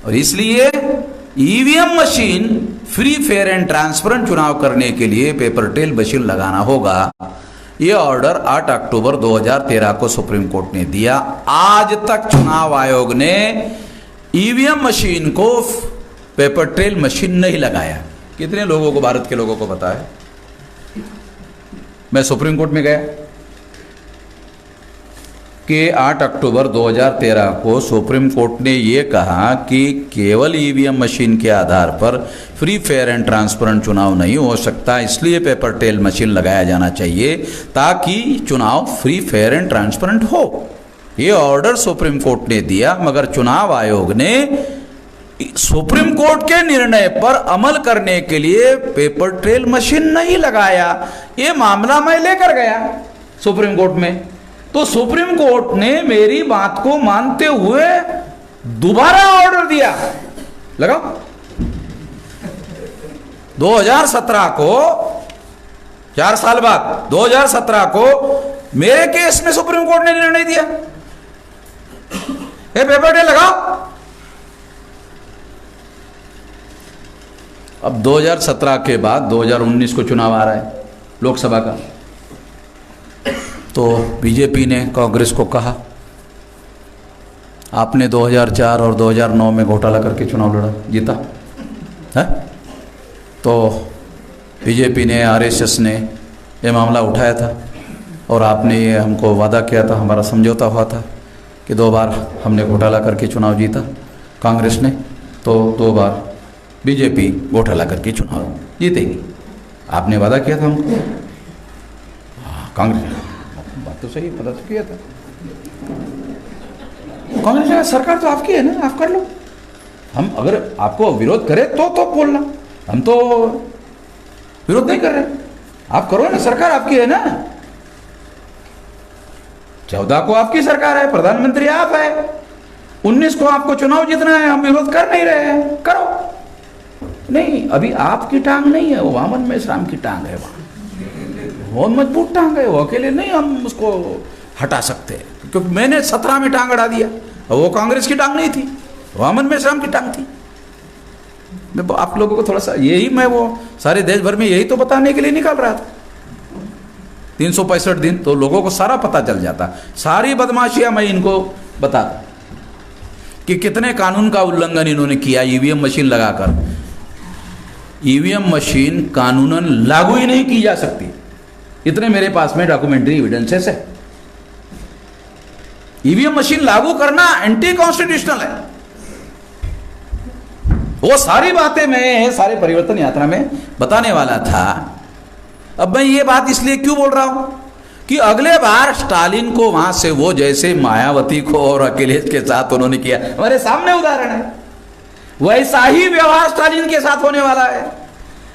और इसलिए EVM machine free fair and transparent चुनाव करने के लिए पेपर ट्रेल मशीन लगाना होगा। ये ऑर्डर 8 अक्टूबर 2013 को सुप्रीम कोर्ट ने दिया। आज तक चुनाव आयोग ने ईवीएम मशीन को पेपर ट्रेल मशीन नहीं लगाया। कितने लोगों को, भारत के लोगों को पता है? मैं सुप्रीम कोर्ट में गया कि 8 अक्टूबर 2013 को सुप्रीम कोर्ट ने ये कहा कि केवल ईवीएम मशीन के आधार पर फ्री फेयर एंड ट्रांसपेरेंट चुनाव नहीं हो सकता, इसलिए पेपर ट्रेल मशीन लगाया जाना चाहिए ताकि चुनाव फ्री फेयर एंड ट्रांसपेरेंट हो। ये ऑर्डर सुप्रीम कोर्ट ने दिया, मगर चुनाव आयोग ने सुप्रीम कोर्ट के निर्णय पर अमल करने के लिए पेपर ट्रेल मशीन नहीं लगाया। ये मामला मैं लेकर गया सुप्रीम कोर्ट में, तो सुप्रीम कोर्ट ने मेरी बात को मानते हुए दोबारा ऑर्डर दिया। लगाओ 2017 को, 4 साल बाद 2017 को मेरे केस में सुप्रीम कोर्ट ने निर्णय दिया, ये पेपर ट्रेल लगाओ। अब 2017 के बाद 2019 को चुनाव आ रहा है लोकसभा का, तो बीजेपी ने कांग्रेस को कहा आपने 2004 और 2009 में घोटाला करके चुनाव लड़ा, जीता है, तो बीजेपी ने, आरएसएस ने ये मामला उठाया था और आपने ये हमको वादा किया था, हमारा समझौता हुआ था कि 2 बार हमने घोटाला करके चुनाव जीता कांग्रेस ने, तो 2 बार बीजेपी घोटाला करके चुनाव जीतेगी। आपने वादा किया था हमको, कांग्रेस, बात तो सही, पता तो किया था। कांग्रेस ने सरकार तो आपकी है ना, आप कर लो, हम अगर आपको विरोध करें तो बोलना, हम तो विरोध नहीं कर रहे, आप करो ना, सरकार आपकी है ना, 14 को आपकी सरकार है, प्रधानमंत्री आप है, 19 को आपको चुनाव जीतना है, हम विरोध कर नहीं रहे हैं, करो। नहीं, अभी आपकी टांग नहीं है, वो वामन मेश्राम की टांग है, वहां बहुत मजबूत टांग है, वो अकेले नहीं हम उसको हटा सकते, क्योंकि मैंने 17 में टांग अड़ा दिया, और वो कांग्रेस की टांग नहीं थी, वामन मेश्राम की टांग थी। मैं आप लोगों को थोड़ा सा यही, मैं वो सारे देश भर में यही तो बताने के लिए निकाल रहा था। 365 दिन तो लोगों को सारा पता चल जाता, सारी बदमाशियां मैं इनको बताता कि कितने कानून का उल्लंघन इन्होंने किया ईवीएम मशीन लगाकर। ईवीएम मशीन कानूनन लागू ही नहीं की जा सकती, इतने मेरे पास में डॉक्यूमेंट्री एविडेंसेस है। ईवीएम मशीन लागू करना एंटी कॉन्स्टिट्यूशनल है। वो सारी बातें मैं सारे परिवर्तन यात्रा में बताने वाला था। अब मैं ये बात इसलिए क्यों बोल रहा हूं कि अगले बार स्टालिन को वहां से वो जैसे मायावती को और अखिलेश के साथ उन्होंने किया, हमारे सामने उदाहरण है, वैसा ही व्यवहार स्टालिन के साथ होने वाला है।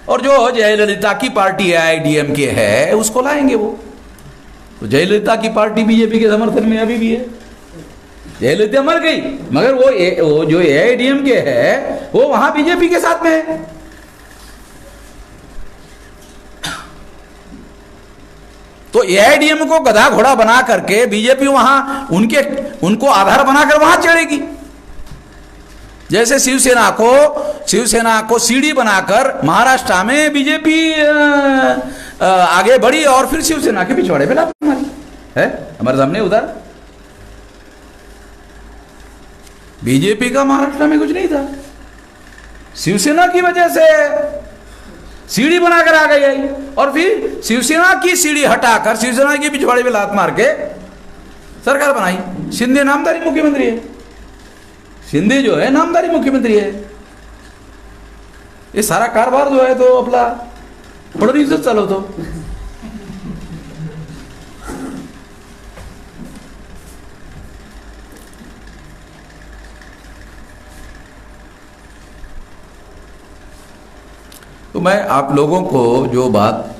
और जो जयललिता की पार्टी AIADMK है उसको लाएंगे वो, तो जयललिता की पार्टी बीजेपी के समर्थन में अभी भी है, जयललिता मर गई मगर वो जो AIADMK है वो वहां बीजेपी के साथ में है। तो AIADMK को गधा घोड़ा बना करके बीजेपी वहां उनको आधार बनाकर वहां चढ़ेगी, जैसे शिवसेना को सीढ़ी बनाकर महाराष्ट्र में बीजेपी आगे बढ़ी और फिर शिवसेना के पिछवाड़े पे लात मारी है। हमारे सामने उधर बीजेपी का महाराष्ट्र में कुछ नहीं था, शिवसेना की वजह से सीढ़ी बनाकर आ गई और फिर शिवसेना की सीढ़ी हटाकर शिवसेना के पिछवाड़े पे लात मार के सरकार बनाई। शिंदे नामदारी मुख्यमंत्री है, शिंदे जो है नामदारी मुख्यमंत्री है। ये सारा कारोबार जो है तो अपना फडणवीस से चालवतो। तो मैं आप लोगों को जो बात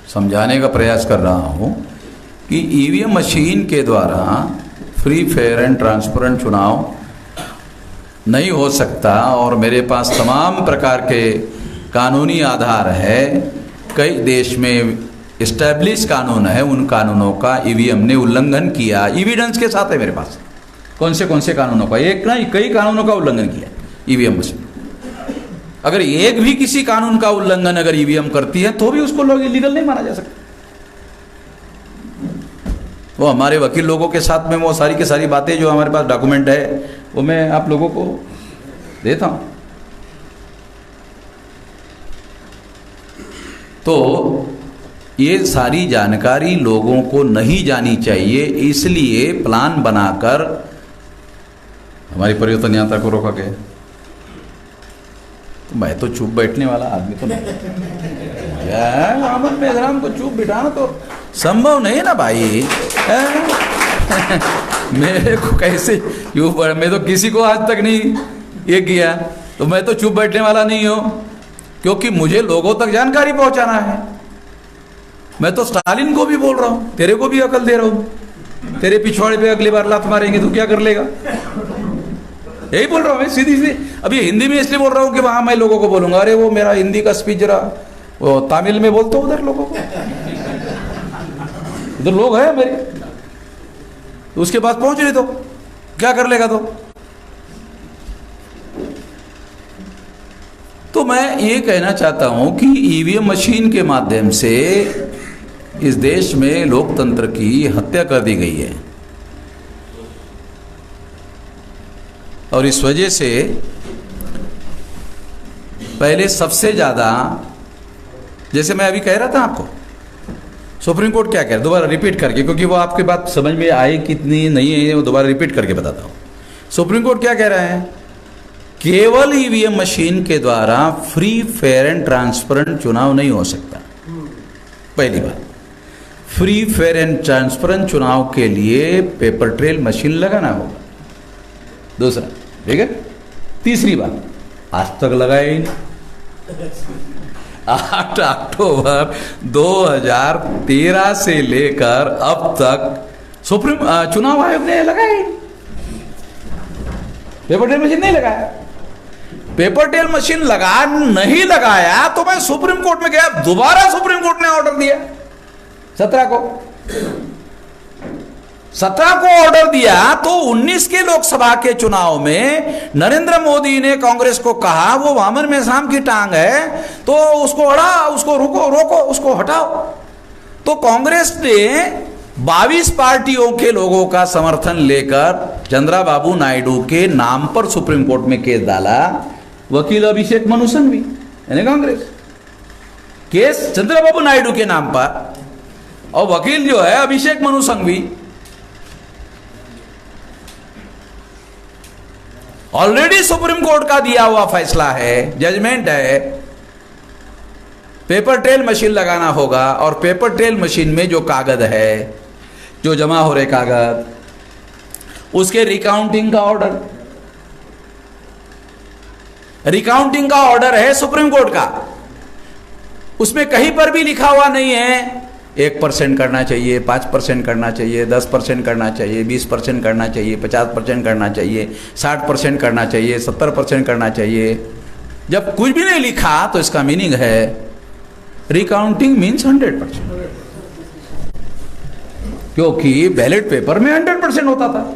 समझाने का प्रयास कर रहा हूं कि ईवीएम मशीन के द्वारा फ्री फेयर एंड ट्रांसपेरेंट चुनाव नहीं हो सकता और मेरे पास तमाम प्रकार के कानूनी आधार है। कई देश में इस्टेब्लिश कानून है, उन कानूनों का ईवीएम ने उल्लंघन किया, एविडेंस के साथ है मेरे पास। कौन से कानूनों का? एक नहीं, कई कानूनों का उल्लंघन किया ईवीएम मशीन। अगर एक भी किसी कानून का उल्लंघन अगर ईवीएम करती है तो भी उसको लोग इलीगल नहीं माना जा सकता। वो हमारे वकील लोगों के साथ में वो सारी की सारी बातें जो हमारे पास डॉक्यूमेंट है वो मैं आप लोगों को देता हूं। तो ये सारी जानकारी लोगों को नहीं जानी चाहिए, इसलिए प्लान बनाकर हमारी परिवर्तन यात्रा को रोका गया। तो मैं तो चुप बैठने वाला आदमी तो नहीं, अमन मेघराम को चुप बिठाना तो संभव नहीं ना भाई। मेरे को कैसे क्यों पड़ा? मैं तो किसी को आज तक नहीं ये किया, तो मैं तो चुप बैठने वाला नहीं हूं, क्योंकि मुझे लोगों तक जानकारी पहुंचाना है। मैं तो स्टालिन को भी बोल रहा हूं, तेरे को भी अकल दे रहा हूं, तेरे पिछवाड़े पे अगली बार लात मारेंगे तो क्या कर लेगा? यही बोल रहा हूं मैं सीधी सी। अभी हिंदी में इसलिए बोल रहा हूं कि वहां मैं लोगों को बोलूंगा, अरे वो मेरा हिंदी का स्पीच जरा वो तमिल में बोलता हूं उधर लोगों को, इधर लोग हैं मेरे, तो उसके बाद पहुंच रही तो क्या कर लेगा? तो मैं ये कहना चाहता हूं कि ईवीएम मशीन के माध्यम से इस देश में लोकतंत्र की हत्या कर दी गई है, और इस वजह से पहले सबसे ज्यादा, जैसे मैं अभी कह रहा था आपको, सुप्रीम कोर्ट क्या कह रहा है, दोबारा रिपीट करके, क्योंकि वो आपकी बात समझ में आए कितनी नहीं है, वो दोबारा रिपीट करके बताता हूं। सुप्रीम कोर्ट क्या कह रहा है? केवल ईवीएम मशीन के द्वारा फ्री, फेयर एंड ट्रांसपेरेंट चुनाव नहीं हो सकता। पहली बात, फ्री, फेयर एंड ट्रांसपेरेंट चुनाव के लिए पेपर ट्रेल मशीन लगाना होगा। दूसरा, ठीक है। तीसरी बात, आज तक लगाया ही नहीं। 8 अक्टूबर 2013 से लेकर अब तक सुप्रीम चुनाव आयोग ने लगाया ही, पेपर ट्रेल मशीन नहीं लगाया। पेपर ट्रेल मशीन नहीं लगाया तो मैं सुप्रीम कोर्ट में गया, दोबारा सुप्रीम कोर्ट ने ऑर्डर दिया 17 को ऑर्डर दिया। तो 19 के लोकसभा के चुनाव में नरेंद्र मोदी ने कांग्रेस को कहा वो वामन मेश्राम की टांग है, तो उसको हटाओ, उसको रोको, उसको हटाओ। तो कांग्रेस ने 22 पार्टियों के लोगों का समर्थन लेकर चंद्रबाबू नायडू के नाम पर सुप्रीम कोर्ट में केस डाला। वकील अभिषेक मनु सिंघवी यानी कांग्रेस, केस चंद्रबाबू नायडू के नाम पर, और वकील जो है Abhishek Manu Singhvi. Already supreme court का दिया हुआ फैसला है, जजमेंट है, पेपर ट्रेल मशीन लगाना होगा। और पेपर ट्रेल मशीन में जो कागज है, जो जमा हो रहे कागज, उसके रिकाउंटिंग का ऑर्डर है सुप्रीम कोर्ट का। उसमें कहीं पर भी लिखा हुआ नहीं है 1% करना चाहिए, 5% करना चाहिए, 10% करना चाहिए, 20% करना चाहिए, 50% करना चाहिए, 60% करना चाहिए, 70% करना चाहिए। जब कुछ भी नहीं लिखा तो इसका मीनिंग है रिकाउंटिंग मीन्स 100%, क्योंकि बैलेट पेपर में 100% होता था।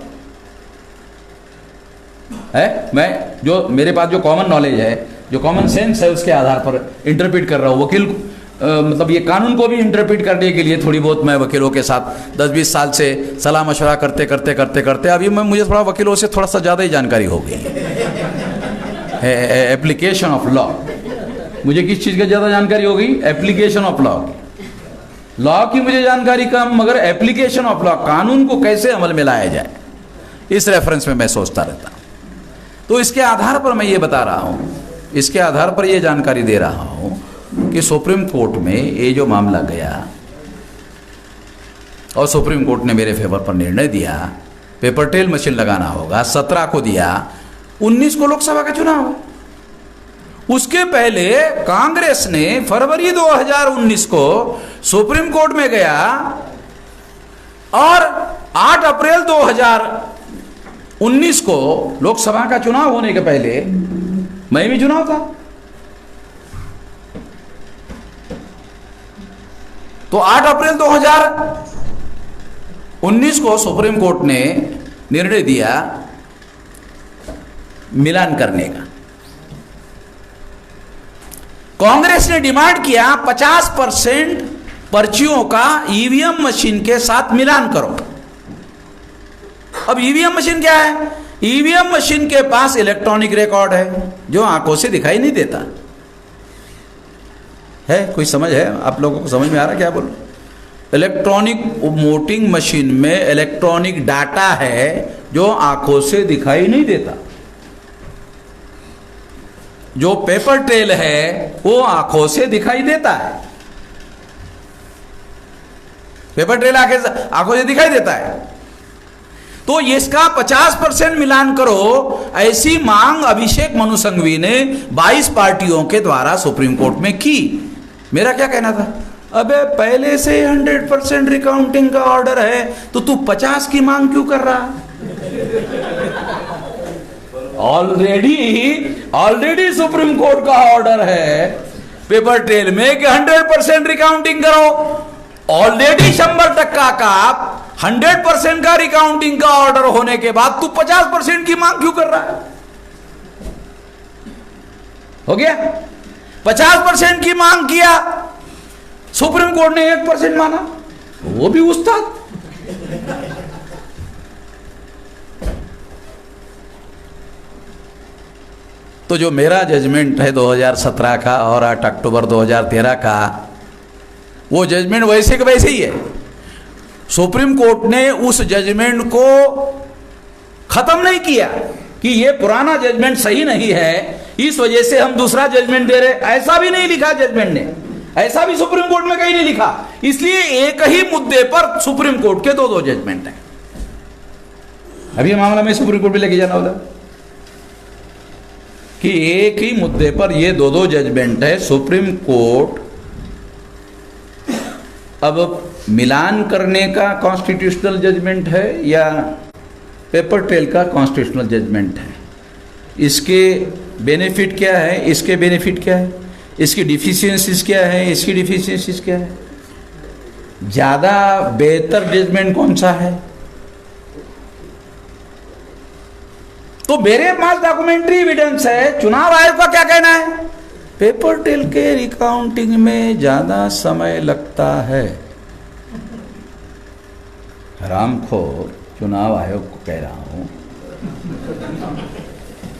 मैं जो मेरे पास जो कॉमन नॉलेज है, जो कॉमन सेंस है, उसके आधार पर इंटरप्रेट कर रहा हूं। वकील मतलब ये कानून को भी इंटरप्रेट करने के लिए थोड़ी बहुत मैं वकीलों के साथ 10-20 साल से सलाह मशवरा करते अभी मुझे थोड़ा वकीलों से थोड़ा सा ज़्यादा ही जानकारी हो गई है। एप्लीकेशन ऑफ लॉ, मुझे किस चीज़ का ज़्यादा जानकारी हो गई? एप्लीकेशन ऑफ लॉ की मुझे जानकारी कम, मगर एप्लीकेशन ऑफ लॉ, कानून को कैसे अमल में लाया जाए, इस रेफरेंस में मैं सोचता रहता हूँ। तो इसके आधार पर मैं ये बता रहा हूँ, इसके आधार पर ये जानकारी दे रहा हूँ कि सुप्रीम कोर्ट में ये जो मामला गया और सुप्रीम कोर्ट ने मेरे फेवर पर निर्णय दिया, पेपर ट्रेल मशीन लगाना होगा। 17 को दिया, 19 को लोकसभा का चुनाव है। उसके पहले कांग्रेस ने फरवरी 2019 को सुप्रीम कोर्ट में गया और 8 अप्रैल 2019 को लोकसभा का चुनाव होने के पहले मई में चुनाव था। तो 8 अप्रैल 2019 को सुप्रीम कोर्ट ने निर्णय दिया मिलान करने का। कांग्रेस ने डिमांड किया 50% पर्चियों का ईवीएम मशीन के साथ मिलान करो। अब ईवीएम मशीन क्या है? ईवीएम मशीन के पास इलेक्ट्रॉनिक रिकॉर्ड है जो आंखों से दिखाई नहीं देता है। कोई समझ है? आप लोगों को समझ में आ रहा क्या बोल? इलेक्ट्रॉनिक वोटिंग मशीन में इलेक्ट्रॉनिक डाटा है जो आंखों से दिखाई नहीं देता। जो पेपर ट्रेल है वो आंखों से दिखाई देता है। पेपर ट्रेल आंखों से दिखाई देता है। तो इसका 50% मिलान करो, ऐसी मांग अभिषेक मनु संघवी ने 22 पार्टियों के द्वारा सुप्रीम कोर्ट में की। मेरा क्या कहना था, अबे पहले से 100% रिकाउंटिंग का ऑर्डर है तो तू 50 की मांग क्यों कर रहा? ऑलरेडी सुप्रीम कोर्ट का ऑर्डर है पेपर ट्रेल में कि 100% रिकाउंटिंग करो। ऑलरेडी 100% का 100% का रिकाउंटिंग का ऑर्डर होने के बाद तू 50% की मांग क्यों कर रहा है? हो गया 50% की मांग किया, सुप्रीम कोर्ट ने 1% माना, वो भी उस्ताद। तो जो मेरा जजमेंट है 2017 का और 8 अक्टूबर 2013 का, वो जजमेंट वैसे के वैसे ही है। सुप्रीम कोर्ट ने उस जजमेंट को खत्म नहीं किया कि ये पुराना जजमेंट सही नहीं है, इस वजह से हम दूसरा जजमेंट दे रहे, ऐसा भी नहीं लिखा जजमेंट ने। ऐसा भी सुप्रीम कोर्ट में कहीं नहीं लिखा। इसलिए एक ही मुद्दे पर सुप्रीम कोर्ट के दो जजमेंट हैं। अभी ये मामला में सुप्रीम कोर्ट में लेके जाना होगा कि एक ही मुद्दे पर ये दो जजमेंट है। सुप्रीम कोर्ट अब मिलान करने का कॉन्स्टिट्यूशनल जजमेंट है या पेपर ट्रेल का कॉन्स्टिट्यूशनल जजमेंट है? इसके बेनिफिट क्या है, इसके बेनिफिट क्या है, इसकी डिफिशियंसीज क्या है, इसकी डिफिशियंसीज क्या है? ज्यादा बेहतर जजमेंट कौन सा है? तो मेरे पास डॉक्यूमेंट्री एविडेंस है। चुनाव आयोग का क्या कहना है? पेपर ट्रेल के रिकाउंटिंग में ज्यादा समय लगता है। हरामखोर, चुनाव आयोग को कह रहा हूं,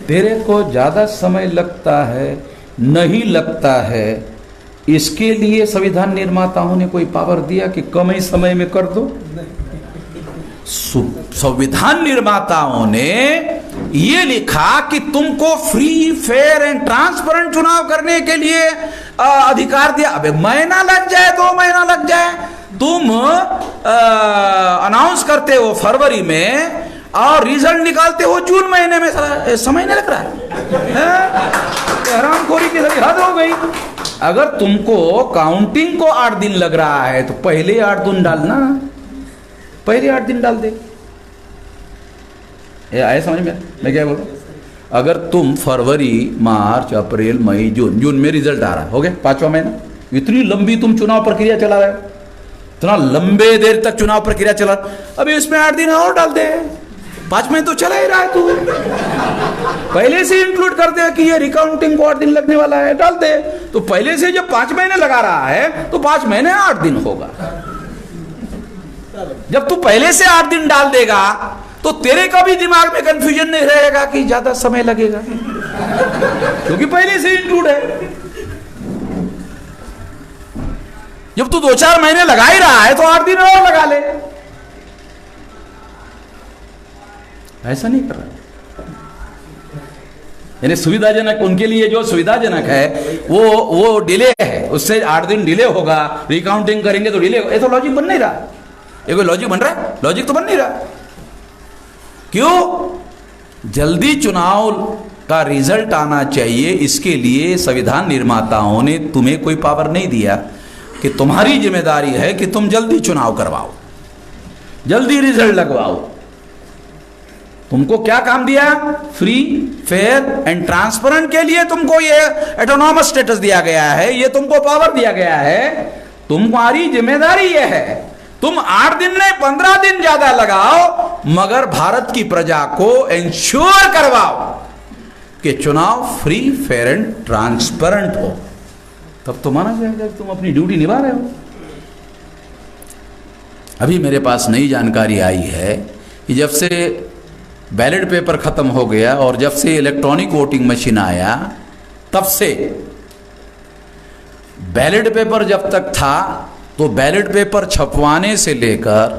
तेरे को ज्यादा समय लगता है, नहीं लगता है, इसके लिए संविधान निर्माताओं ने कोई पावर दिया कि कम ही समय में कर दो? संविधान निर्माताओं ने ये लिखा कि तुमको फ्री फेयर एंड ट्रांसपेरेंट चुनाव करने के लिए अधिकार दिया। अबे महीना लग जाए, 2 महीना लग जाए, तुम अनाउंस करते हो फरवरी में और रिजल्ट निकालते हो जून महीने में, समय नहीं लग रहा है? हरामखोरी की हद हो गई। अगर तुमको काउंटिंग को 8 दिन लग रहा है तो पहले 8 दिन डालना, पहले 8 दिन डाल दे। आए समझ में मैं क्या बोल रहा हूं? अगर तुम फरवरी, मार्च, अप्रैल, मई, जून में रिजल्ट आ रहा है, हो गया 5वां महीना, इतनी लंबी तुम चुनाव प्रक्रिया चला रहे हो, इतना लंबे देर तक चुनाव प्रक्रिया चला, अभी इसमें 8 दिन और डाल दे। 5 महीने तो चला ही रहा है, तू पहले से इंक्लूड कर दे कि ये रिकाउंटिंग को 8 दिन लगने वाला है, डाल दे। तो पहले से जब 5 महीने लगा रहा है तो 5 महीने 8 दिन होगा। जब तू पहले से 8 दिन डाल देगा तो तेरे का भी दिमाग में कंफ्यूजन नहीं रहेगा कि ज्यादा समय लगेगा, क्योंकि पहले से इंक्लूड है। जब तू 2-4 महीने लगा ही रहा है तो 8 दिन और लगा ले। ऐसा नहीं कर रहा। यानी सुविधाजनक, उनके लिए जो सुविधाजनक है वो डिले है, उससे 8 दिन डिले होगा, रिकाउंटिंग करेंगे तो डिले होगा। ये तो लॉजिक बन नहीं रहा। ये कोई लॉजिक बन रहा है? लॉजिक तो बन नहीं रहा। क्यों? जल्दी चुनाव का रिजल्ट आना चाहिए, इसके लिए संविधान निर्माताओं ने तुम्हें कोई पावर नहीं दिया कि तुम्हारी जिम्मेदारी है कि तुम जल्दी चुनाव करवाओ, जल्दी रिजल्ट लगवाओ। तुमको क्या काम दिया? फ्री, फेयर एंड ट्रांसपेरेंट के लिए तुमको ये ऑटोनॉमस स्टेटस दिया गया है, ये तुमको पावर दिया गया है। तुम्हारी जिम्मेदारी ये है, तुम 8 दिन नहीं 15 दिन ज्यादा लगाओ, मगर भारत की प्रजा को इंश्योर करवाओ कि चुनाव फ्री, फेयर एंड ट्रांसपेरेंट हो, तब तो माना जाएगा कि तुम अपनी ड्यूटी निभा रहे हो। अभी मेरे पास नई जानकारी आई है कि जब से बैलेट पेपर खत्म हो गया और जब से इलेक्ट्रॉनिक वोटिंग मशीन आया, तब से बैलेट पेपर जब तक था तो बैलेट पेपर छपवाने से लेकर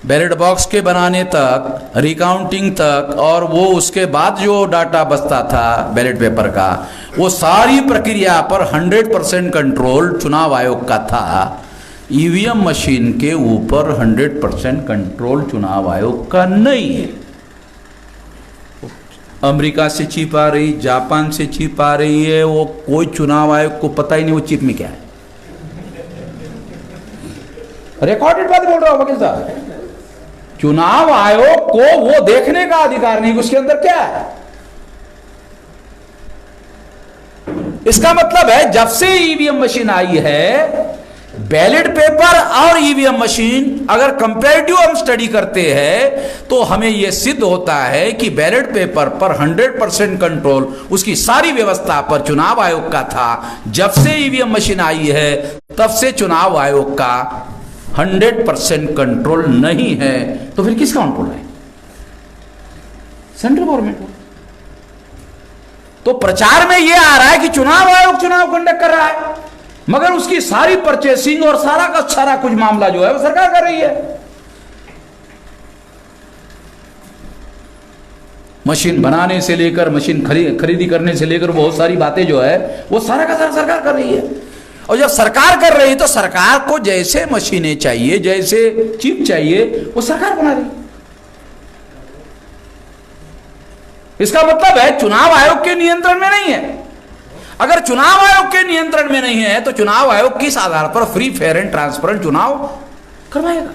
बैलेट बॉक्स के बनाने तक, रिकाउंटिंग तक, और वो उसके बाद जो डाटा बचता था बैलेट पेपर का, वो सारी प्रक्रिया पर 100% कंट्रोल चुनाव आयोग का था। ईवीएम मशीन के ऊपर 100% कंट्रोल चुनाव आयोग का नहीं है। अमेरिका से चिप आ रही, जापान से चिप आ रही है, वो कोई चुनाव आयोग को पता ही नहीं वो चिप में क्या है। रिकॉर्डेड बात बोल रहा हूं वकील साहब, चुनाव आयोग को वो देखने का अधिकार नहीं उसके अंदर क्या है। इसका मतलब है जब से ईवीएम मशीन आई है, बैलेट पेपर और ईवीएम मशीन अगर कंपैरेटिव हम स्टडी करते हैं तो हमें यह सिद्ध होता है कि बैलेट पेपर पर 100% कंट्रोल उसकी सारी व्यवस्था पर चुनाव आयोग का था। जब से ईवीएम मशीन आई है तब से चुनाव आयोग का 100% कंट्रोल नहीं है। तो फिर किसका कंट्रोल है? सेंट्रल गवर्नमेंट का। तो प्रचार में यह आ रहा है कि चुनाव आयोग चुनाव कंडक्ट कर रहा है, मगर उसकी सारी परचेसिंग और सारा का सारा कुछ मामला जो है वो सरकार कर रही है। मशीन बनाने से लेकर, मशीन खरीदी करने से लेकर बहुत सारी बातें जो है वो सारा का सारा सरकार कर रही है। और जब सरकार कर रही है तो सरकार को जैसे मशीनें चाहिए, जैसे चिप चाहिए, वो सरकार बना रही है। इसका मतलब है चुनाव आयोग के नियंत्रण में नहीं है। अगर चुनाव आयोग के नियंत्रण में नहीं है तो चुनाव आयोग किस आधार पर फ्री, फेयर एंड ट्रांसपेरेंट चुनाव करवाएगा,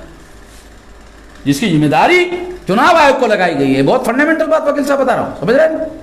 जिसकी जिम्मेदारी चुनाव आयोग को लगाई गई है। बहुत फंडामेंटल बात वकील साहब बता रहा हूं, समझ रहे हैं?